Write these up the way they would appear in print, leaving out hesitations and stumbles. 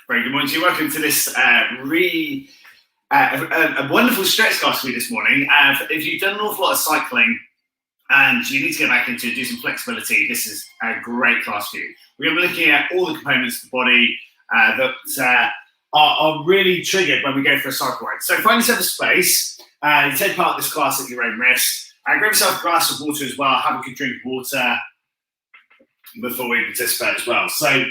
Very good morning to you. Welcome to this a wonderful stretch class for you this morning. If you've done an awful lot of cycling and you need to get back into do some flexibility, this is a great class for you. We're going to be looking at all the components of the body that are really triggered when we go for a cycle ride. So find yourself a space, you take part in this class at your own risk, grab yourself a glass of water as well, have a good drink of water before we participate as well. So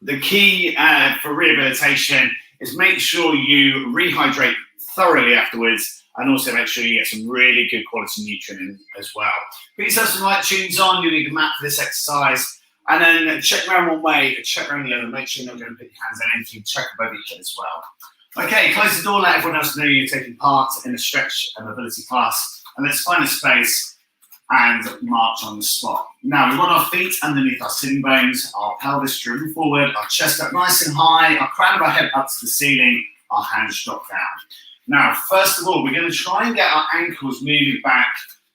the key for rehabilitation is make sure you rehydrate thoroughly afterwards and also make sure you get some really good quality nutrient in as well. Put yourself some light tunes on, you need a mat for this exercise, and then check around one way, check around the other, make sure you're not going to put your hands on anything, check above your head as well. Okay, close the door, let everyone else know you're taking part in a stretch and mobility class, and let's find a space and march on the spot. Now, we want our feet underneath our sitting bones, our pelvis driven forward, our chest up nice and high, our crown of our head up to the ceiling, our hands drop down. Now, first of all, we're going to try and get our ankles moving back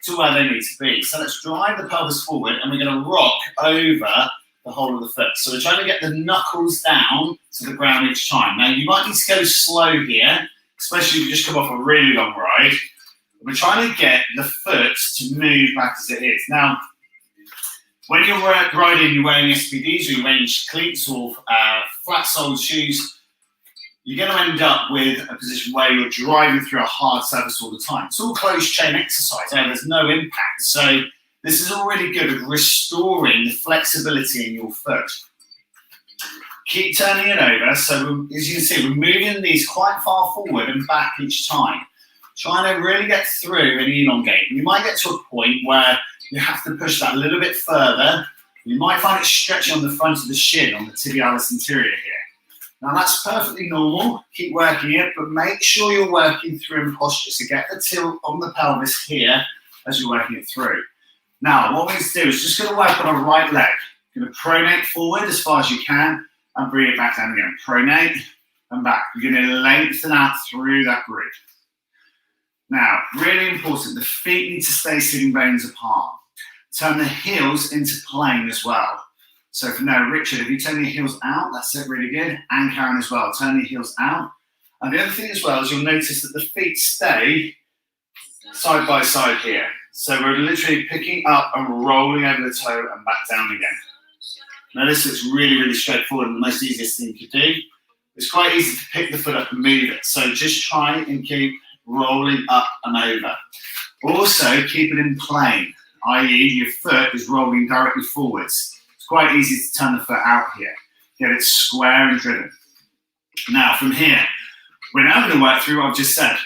to where they need to be. So let's drive the pelvis forward and we're going to rock over the whole of the foot. So we're trying to get the knuckles down to the ground each time. Now, you might need to go slow here, especially if you just come off a really long ride. We're trying to get the foot to move back as it is. Now, when you're riding, you're wearing SPDs or you're wearing cleats or flat-soled shoes, you're going to end up with a position where you're driving through a hard surface all the time. It's all closed chain exercise, there's no impact. So this is all really good at restoring the flexibility in your foot. Keep turning it over. So as you can see, we're moving these quite far forward and back each time. Trying to really get through and elongate. You might get to a point where you have to push that a little bit further. You might find it stretching on the front of the shin, on the tibialis anterior here. Now that's perfectly normal. Keep working it, but make sure you're working through in posture. So get the tilt on the pelvis here as you're working it through. Now, what we're going to do is just going to work on our right leg. You're going to pronate forward as far as you can and bring it back down again. Pronate and back. You're going to lengthen out through that grid. Now, really important, the feet need to stay sitting bones apart. Turn the heels into plane as well. So for now, Richard, if you turn your heels out, that's it, really good. And Karen as well, turn your heels out. And the other thing as well is you'll notice that the feet stay side by side here. So we're literally picking up and rolling over the toe and back down again. Now this looks really, really straightforward and the most easiest thing you can do. It's quite easy to pick the foot up and move it. So just try and keep rolling up and over. Also, keep it in plane, i.e. your foot is rolling directly forwards. It's quite easy to turn the foot out here. Get it square and driven. Now, from here, we're now going to work through what I've just said.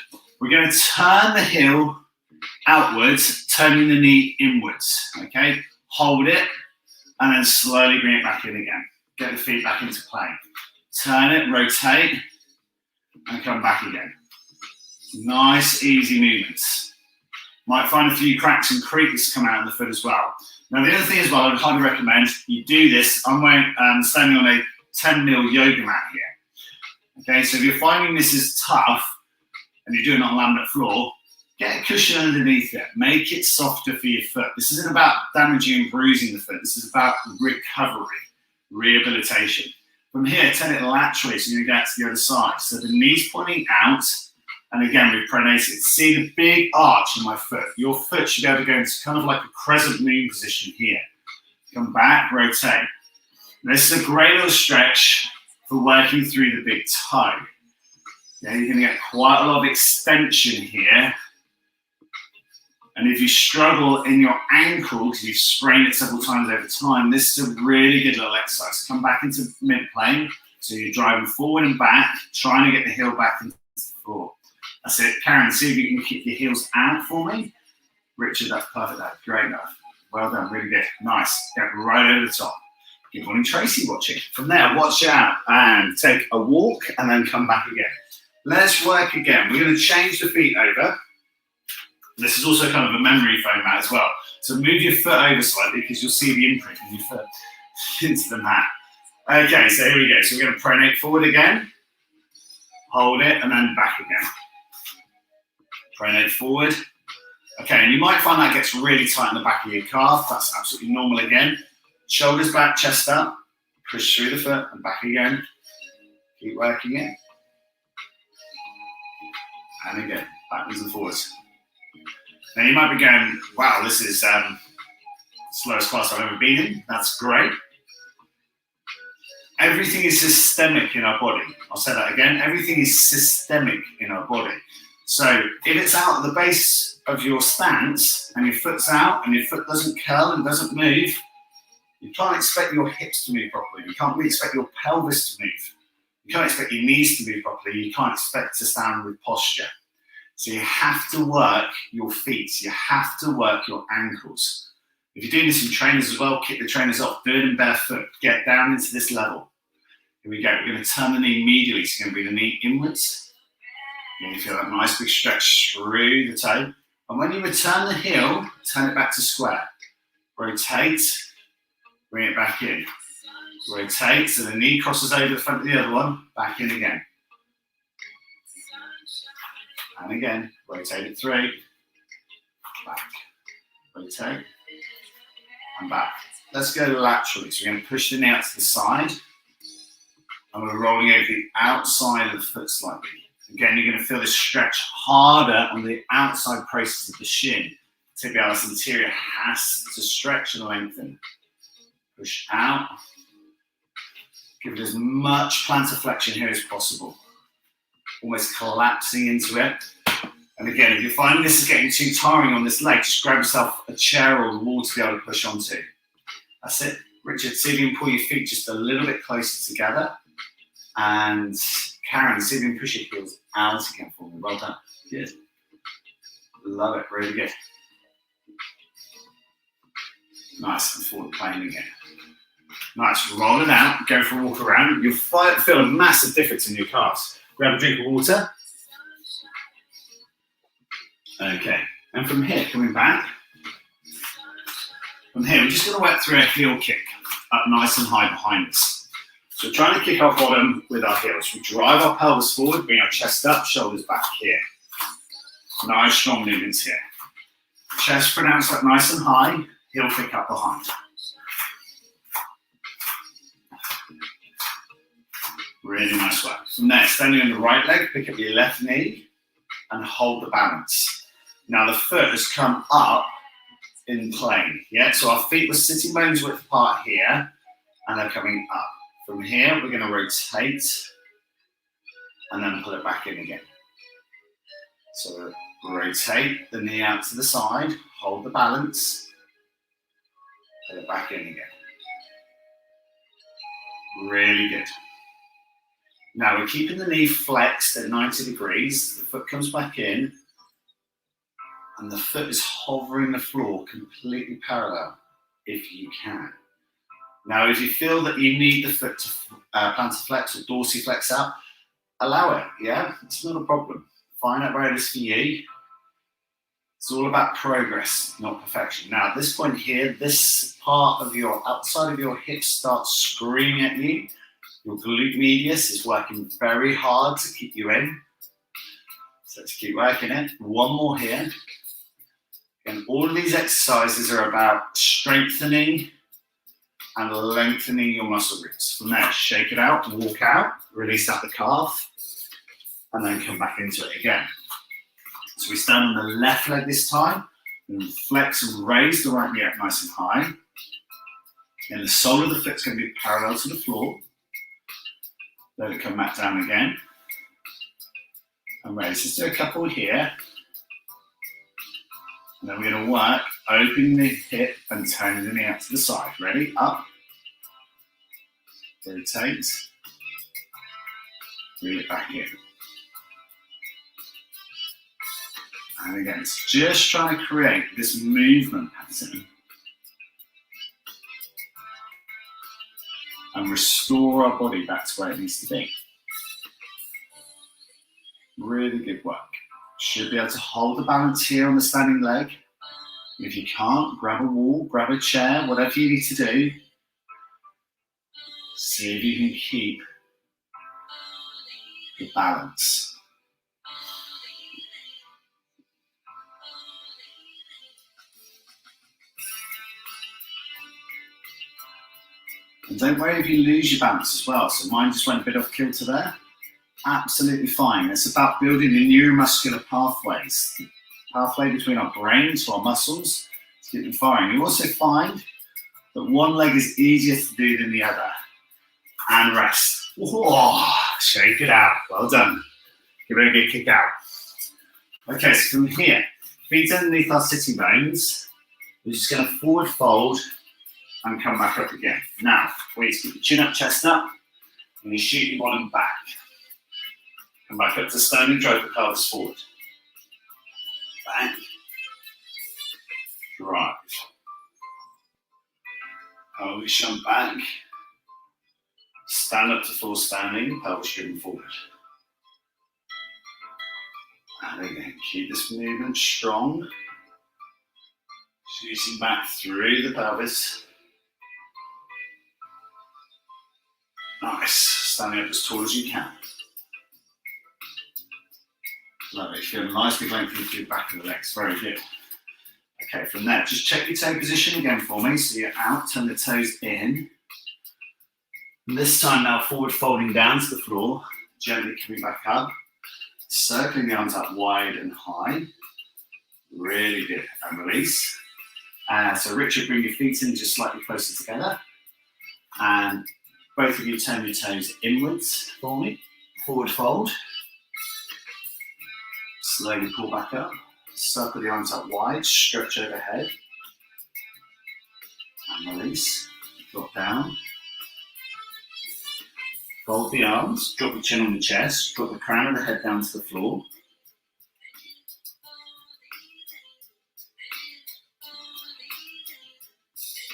We're going to turn the heel outwards, turning the knee inwards, okay? Hold it, and then slowly bring it back in again. Get the feet back into plane. Turn it, rotate, and come back again. Nice, easy movements. Might find a few cracks and creaks come out in the foot as well. Now, the other thing as well, I would highly recommend you do this. I'm standing on a 10mm yoga mat here. Okay, so if you're finding this is tough and you're doing it on laminate floor, get a cushion underneath it. Make it softer for your foot. This isn't about damaging and bruising the foot. This is about recovery, rehabilitation. From here, turn it laterally so you get to the other side. So the knee's pointing out. And again, we've pronated. See the big arch in my foot. Your foot should be able to go into kind of like a crescent moon position here. Come back, rotate. This is a great little stretch for working through the big toe. Yeah, you're going to get quite a lot of extension here. And if you struggle in your ankle, because you've sprained it several times over time, this is a really good little exercise. Come back into mid-plane. So you're driving forward and back, trying to get the heel back into the floor. That's it. Karen, see if you can keep your heels out for me. Richard, that's perfect. That's great enough. Well done. Really good. Nice. Get right over the top. Good morning, Tracy, watching. From there, watch out and take a walk and then come back again. Let's work again. We're going to change the feet over. This is also kind of a memory foam mat as well. So move your foot over slightly because you'll see the imprint of your foot into the mat. Okay, so here we go. So we're going to pronate forward again. Hold it and then back again. Pronate forward. Okay, and you might find that gets really tight in the back of your calf. That's absolutely normal again. Shoulders back, chest up. Push through the foot and back again. Keep working it. And again, backwards and forwards. Now you might be going, wow, this is the slowest class I've ever been in. That's great. Everything is systemic in our body. I'll say that again. Everything is systemic in our body. So if it's out at the base of your stance and your foot's out and your foot doesn't curl and doesn't move, you can't expect your hips to move properly. You can't really expect your pelvis to move. You can't expect your knees to move properly. You can't expect to stand with posture. So you have to work your feet. You have to work your ankles. If you're doing this in trainers as well, kick the trainers off. Do it in barefoot. Get down into this level. Here we go. We're going to turn the knee medially. So you're going to bring the knee inwards. You're going to feel that nice big stretch through the toe. And when you return the heel, turn it back to square. Rotate. Bring it back in. Rotate. So the knee crosses over the front of the other one. Back in again. And again. Rotate it through. Back. Rotate. And back. Let's go laterally. So we're going to push the knee out to the side. And we're rolling over the outside of the foot slightly. Again, you're going to feel this stretch harder on the outside process of the shin. Tibialis anterior has to stretch and lengthen. Push out. Give it as much plantar flexion here as possible. Almost collapsing into it. And again, if you're finding this is getting too tiring on this leg, just grab yourself a chair or the wall to be able to push onto. That's it. Richard, see if you can pull your feet just a little bit closer together. And Karen, see if you can push your heels out again for me. Well done. Good. Love it. Really good. Nice. And forward plane again. Nice. Roll it out. Go for a walk around. You'll feel a massive difference in your calves. Grab a drink of water. Okay. And from here, coming back. From here, we're just going to work through a heel kick up nice and high behind us. So we're trying to kick our bottom with our heels. We drive our pelvis forward, bring our chest up, shoulders back here. Nice, strong movements here. Chest pronounced up nice and high, heel kick up behind. Really nice work. From there, standing on the right leg, pick up your left knee and hold the balance. Now the foot has come up in plane, yeah? So our feet were sitting bones width apart here and they're coming up. From here, we're going to rotate and then pull it back in again. So rotate the knee out to the side, hold the balance, pull it back in again. Really good. Now we're keeping the knee flexed at 90 degrees, the foot comes back in, and the foot is hovering the floor completely parallel, if you can. Now, if you feel that you need the foot to plantar flex or dorsiflex out, allow it, yeah? It's not a problem. Find out where it is for you. It's all about progress, not perfection. Now, at this point here, this part of your outside of your hips starts screaming at you. Your glute medius is working very hard to keep you in. So let's keep working it. One more here. And all of these exercises are about strengthening and lengthening your muscle groups. From there, shake it out and walk out, release out the calf, and then come back into it again. So we stand on the left leg this time, and flex and raise the right knee up nice and high. And the sole of the foot's going to be parallel to the floor. Let it come back down again. And raise. Let's do a couple here. And then we're going to work, opening the hip and turning the knee out to the side. Ready? Up. Rotate. Bring it back in. And again, it's just trying to create this movement pattern and restore our body back to where it needs to be. Really good work. Should be able to hold the balance here on the standing leg. If you can't, grab a wall, grab a chair, whatever you need to do. See if you can keep the balance. And don't worry if you lose your balance as well. So mine just went a bit off kilter there. Absolutely fine. It's about building the neuromuscular pathways, the pathway between our brain to our muscles to keep them firing. You also find that one leg is easier to do than the other. And rest. Whoa, shake it out. Well done. Give it a good kick out. Okay, so from here, feet underneath our sitting bones. We're just going to forward fold and come back up again. Now, please keep your chin up, chest up, and you shoot your bottom back. Come back up to standing, drive the pelvis forward. Back. Drive. Pelvis shunt back. Stand up to full standing, pelvis driven forward. And again, keep this movement strong. Shooting back through the pelvis. Nice. Standing up as tall as you can. Lovely. Feel nice big lengthening through the back of the legs. Very good. Okay, from there, just check your toe position again for me. So you're out, turn the toes in. And this time now, forward folding down to the floor, gently coming back up, circling the arms up wide and high. Really good. And release. So Richard, bring your feet in just slightly closer together. And both of you turn your toes inwards for me. Forward fold. Slowly pull back up. Circle the arms up wide, stretch overhead. And release. Drop down. Fold the arms, drop the chin on the chest, drop the crown of the head down to the floor.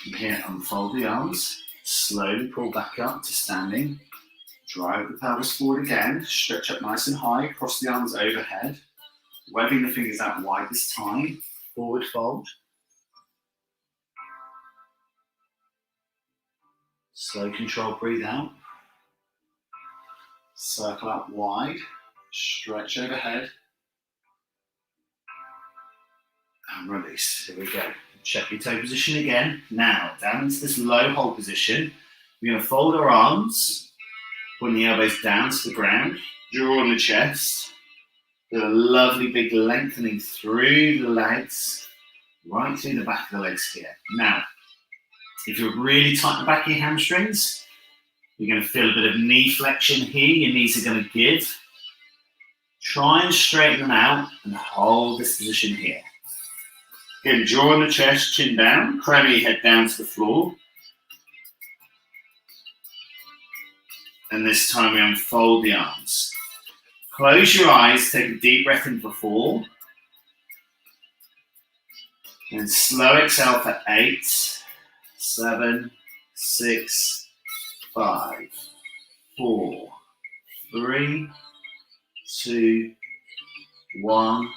From here, unfold the arms, slowly pull back up to standing. Drive the pelvis forward again, stretch up nice and high, cross the arms overhead. Webbing the fingers out wide this time, forward fold. Slow control, breathe out. Circle out wide, stretch overhead, and release. Here we go. Check your toe position again. Now, down into this low hold position. We're going to fold our arms, putting the elbows down to the ground, draw on the chest. Do a lovely big lengthening through the legs, right through the back of the legs here. Now, if you're really tight in the back of your hamstrings, you're going to feel a bit of knee flexion here. Your knees are going to give. Try and straighten them out and hold this position here. Again, jaw on the chest, chin down, crown of your head down to the floor. And this time we unfold the arms. Close your eyes, take a deep breath in for 4. And slow exhale for 8, 7, 6, 5, 4, 3, 2, 1.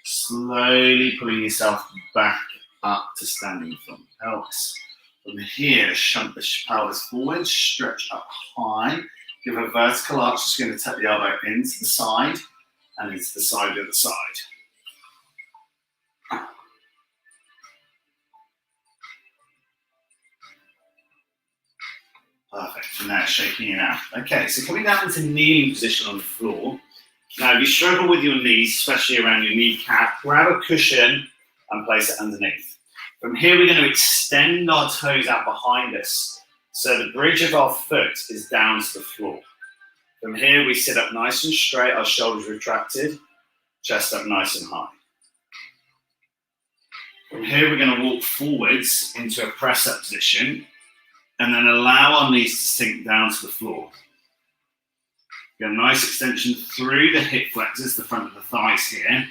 Slowly pulling yourself back up to standing from pelvis. From here, shunt the pelvis forward, stretch up high. Give a vertical arch, just going to tap the elbow into the side and into the side of the side. Perfect, and now shaking it out. Okay, so coming down into kneeling position on the floor. Now, if you struggle with your knees, especially around your kneecap, grab a cushion and place it underneath. From here, we're going to extend our toes out behind us, so the bridge of our foot is down to the floor. From here, we sit up nice and straight, our shoulders retracted, chest up nice and high. From here, we're going to walk forwards into a press-up position, and then allow our knees to sink down to the floor. Get a nice extension through the hip flexors, the front of the thighs here.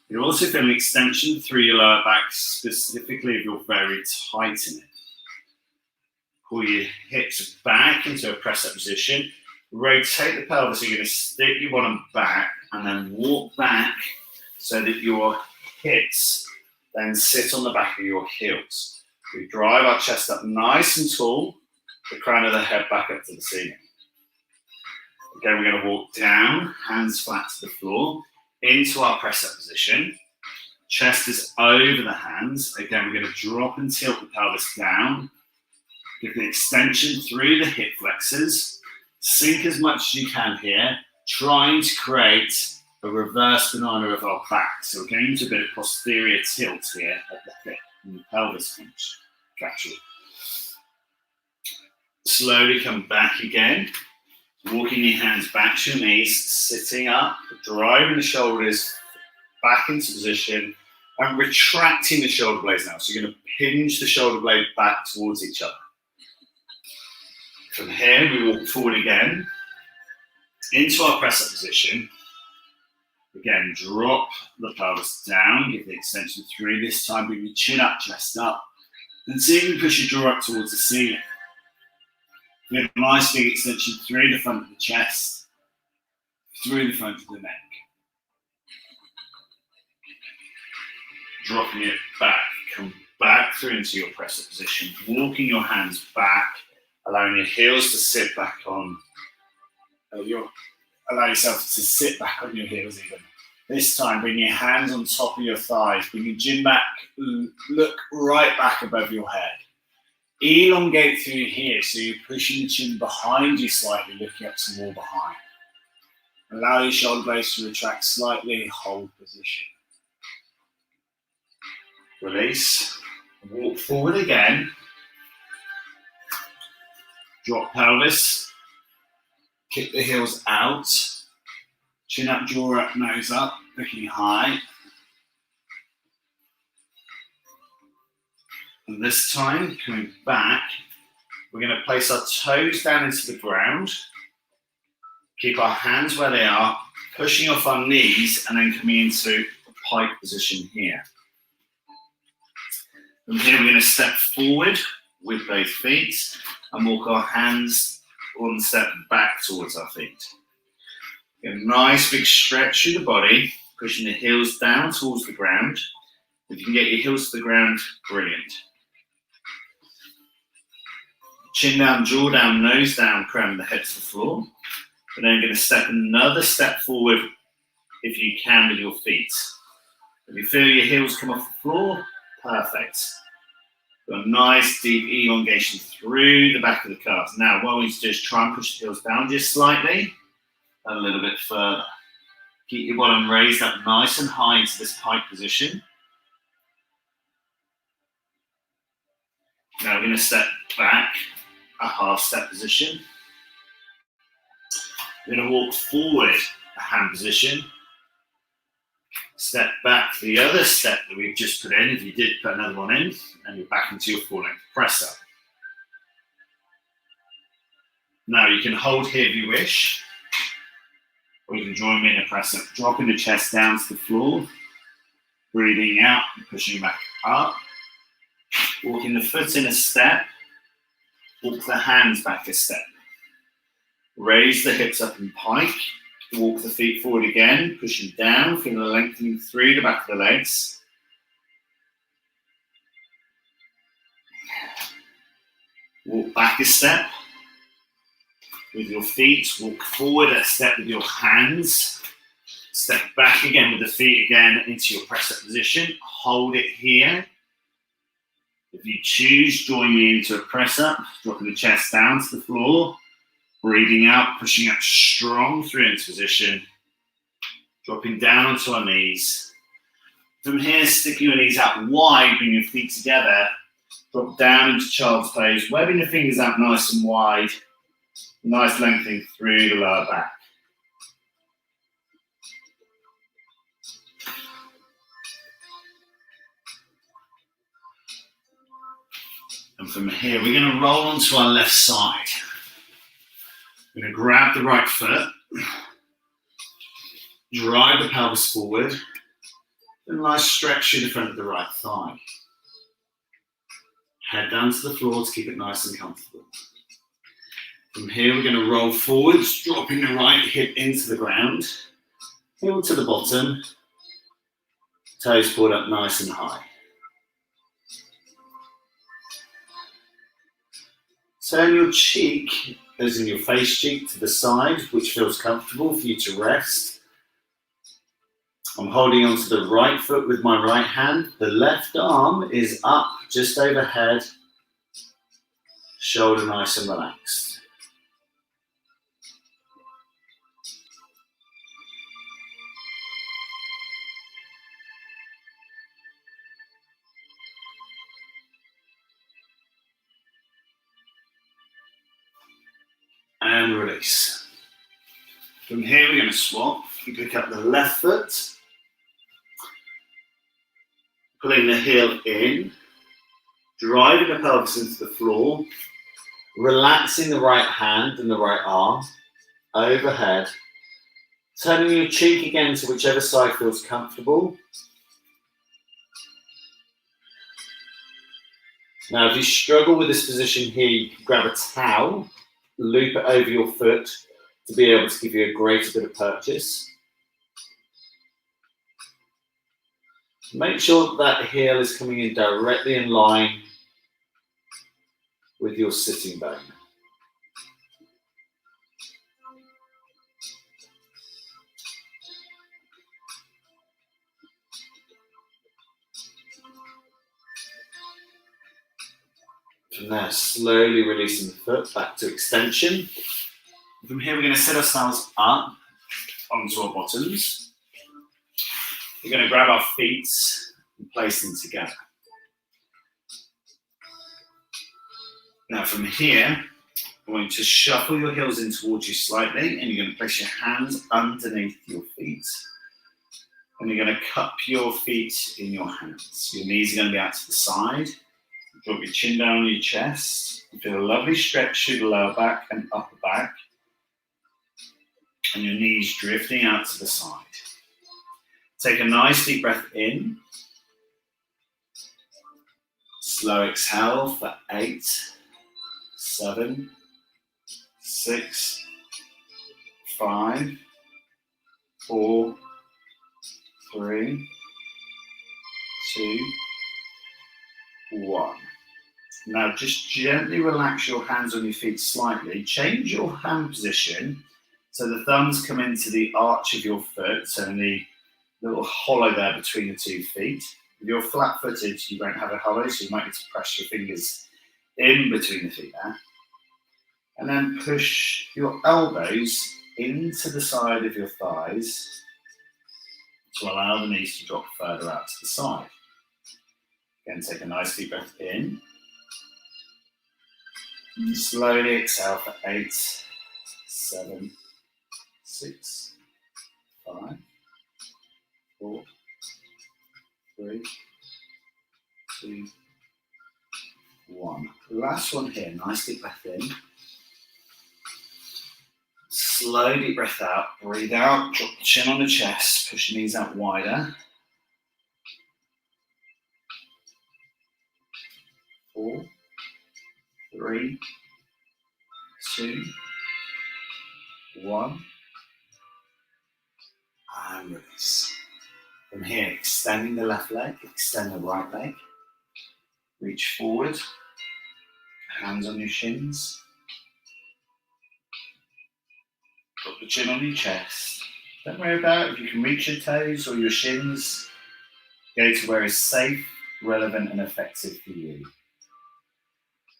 You'll also feel an extension through your lower back, specifically if you're very tight in it. Pull your hips back into a press-up position. Rotate the pelvis, so you're going to stick your bottom back and then walk back so that your hips then sit on the back of your heels. We drive our chest up nice and tall, the crown of the head back up to the ceiling. Again, we're going to walk down, hands flat to the floor, into our press-up position. Chest is over the hands. Again, we're going to drop and tilt the pelvis down. Give the extension through the hip flexors. Sink as much as you can here, trying to create a reverse banana of our back. So we're going into a bit of posterior tilt here at the hip and the pelvis function. Catch it. Slowly come back again. Walking your hands back to your knees, sitting up, driving the shoulders back into position and retracting the shoulder blades now. So you're going to hinge the shoulder blade back towards each other. From here, we walk forward again into our press-up position. Again, drop the pelvis down, give the extension through. This time, bring your chin up, chest up, and see if you can push your jaw up towards the ceiling. Get a nice big extension through the front of the chest, through the front of the neck. Dropping it back, come back through into your press-up position, walking your hands back, allowing your heels to sit back on, allow yourself to sit back on your heels even. This time, bring your hands on top of your thighs, bring your chin back, look right back above your head. Elongate through here, so you're pushing the chin behind you slightly, looking up some more behind. Allow your shoulder blades to retract slightly, hold position. Release, walk forward again. Drop pelvis, kick the heels out, chin up, jaw up, nose up, looking high. And this time, coming back, we're going to place our toes down into the ground, keep our hands where they are, pushing off our knees, and then coming into a pike position here. From here, we're going to step forward with both feet and walk our hands one step back towards our feet. Get a nice big stretch through the body, pushing the heels down towards the ground. If you can get your heels to the ground, brilliant. Chin down, jaw down, nose down, crown the head to the floor. We're then going to step another step forward if you can with your feet. If you feel your heels come off the floor, perfect. Got a nice deep elongation through the back of the calves. Now, what we need to do is try and push the heels down just slightly, and a little bit further. Keep your bottom raised up nice and high into this pike position. Now we're going to step back, a half step position. We're going to walk forward, a hand position. Step back to the other step that we've just put in, if you did put another one in, and you're back into your full length press up. Now you can hold here if you wish, or you can join me in a press up, dropping the chest down to the floor, breathing out and pushing back up. Walking the foot in a step, walk the hands back a step. Raise the hips up in pike, walk the feet forward again, pushing down, feeling the lengthening through the back of the legs. Walk back a step with your feet, walk forward a step with your hands. Step back again with the feet again into your press-up position. Hold it here. If you choose, join me into a press-up, dropping the chest down to the floor. Breathing out, pushing up strong through into position. Dropping down onto our knees. From here, sticking your knees out wide, bring your feet together. Drop down into child's pose, webbing the fingers out nice and wide. Nice lengthening through the lower back. And from here, we're going to roll onto our left side. We're going to grab the right foot, drive the pelvis forward, and a nice stretch through the front of the right thigh. Head down to the floor to keep it nice and comfortable. From here, we're going to roll forwards, dropping the right hip into the ground, heel to the bottom, toes pulled up nice and high. Turn your cheek, as in your face cheek, to the side, which feels comfortable for you to rest. I'm holding onto the right foot with my right hand. The left arm is up just overhead, Shoulder nice and relaxed. And release. From here, we're going to swap. You pick up the left foot, pulling the heel in, driving the pelvis into the floor, relaxing the right hand and the right arm overhead, turning your cheek again to whichever side feels comfortable. Now, if you struggle with this position here, you can grab a towel, loop it over your foot to be able to give you a greater bit of purchase. Make sure that heel is coming in directly in line with your sitting bone. From there, slowly releasing the foot back to extension. From here, we're going to set ourselves up onto our bottoms. We're going to grab our feet and place them together. Now from here, I want you to shuffle your heels in towards you slightly, and you're going to place your hands underneath your feet. And you're going to cup your feet in your hands. Your knees are going to be out to the side. Drop your chin down on your chest. You feel a lovely stretch through the lower back and upper back. And your knees drifting out to the side. Take a nice deep breath in. Slow exhale for 8, 7, 6, 5, 4, 3, 2, 1. Now just gently relax your hands on your feet slightly. Change your hand position so the thumbs come into the arch of your foot, so in the little hollow there between the 2 feet. If you're flat-footed, you won't have a hollow, so you might need to press your fingers in between the feet there. And then push your elbows into the side of your thighs to allow the knees to drop further out to the side. Again, take a nice deep breath in. Slowly exhale for 8, 7, 6, 5, 4, 3, 2, 1. Last one here, nice deep breath in. Slow deep breath out, breathe out, drop the chin on the chest, push the knees out wider. 4, 3, 2, 1. And release. From here, extending the left leg, extend the right leg. Reach forward, hands on your shins. Drop the chin on your chest. Don't worry about if you can reach your toes or your shins. Go to where is safe, relevant, and effective for you.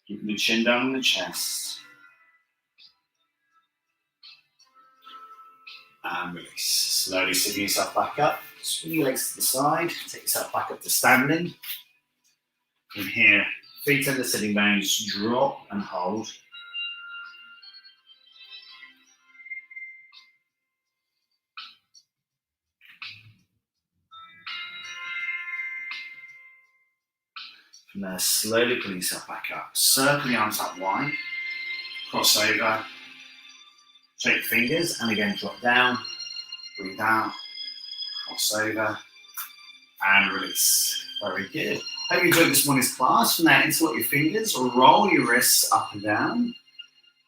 Keeping the chin down on the chest. And release. Slowly sitting yourself back up. Swing your legs to the side. Take yourself back up to standing. From here, feet under sitting bones, drop and hold. From there, slowly pull yourself back up. Circle the arms up wide. Cross over. Shake fingers and again drop down. Breathe out. Cross over. And release. Very good. Hope you enjoyed this morning's class. From there, interlock your fingers or roll your wrists up and down.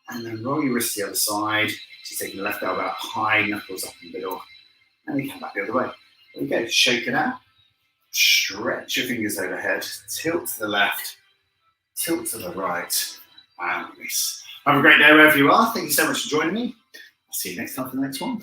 And then roll your wrists to the other side. So taking the left elbow up high, knuckles up in the middle. And then come back the other way. There we go. Shake it out. Stretch your fingers overhead. Tilt to the left. Tilt to the right. And release. Have a great day wherever you are. Thank you so much for joining me. I'll see you next time for the next one.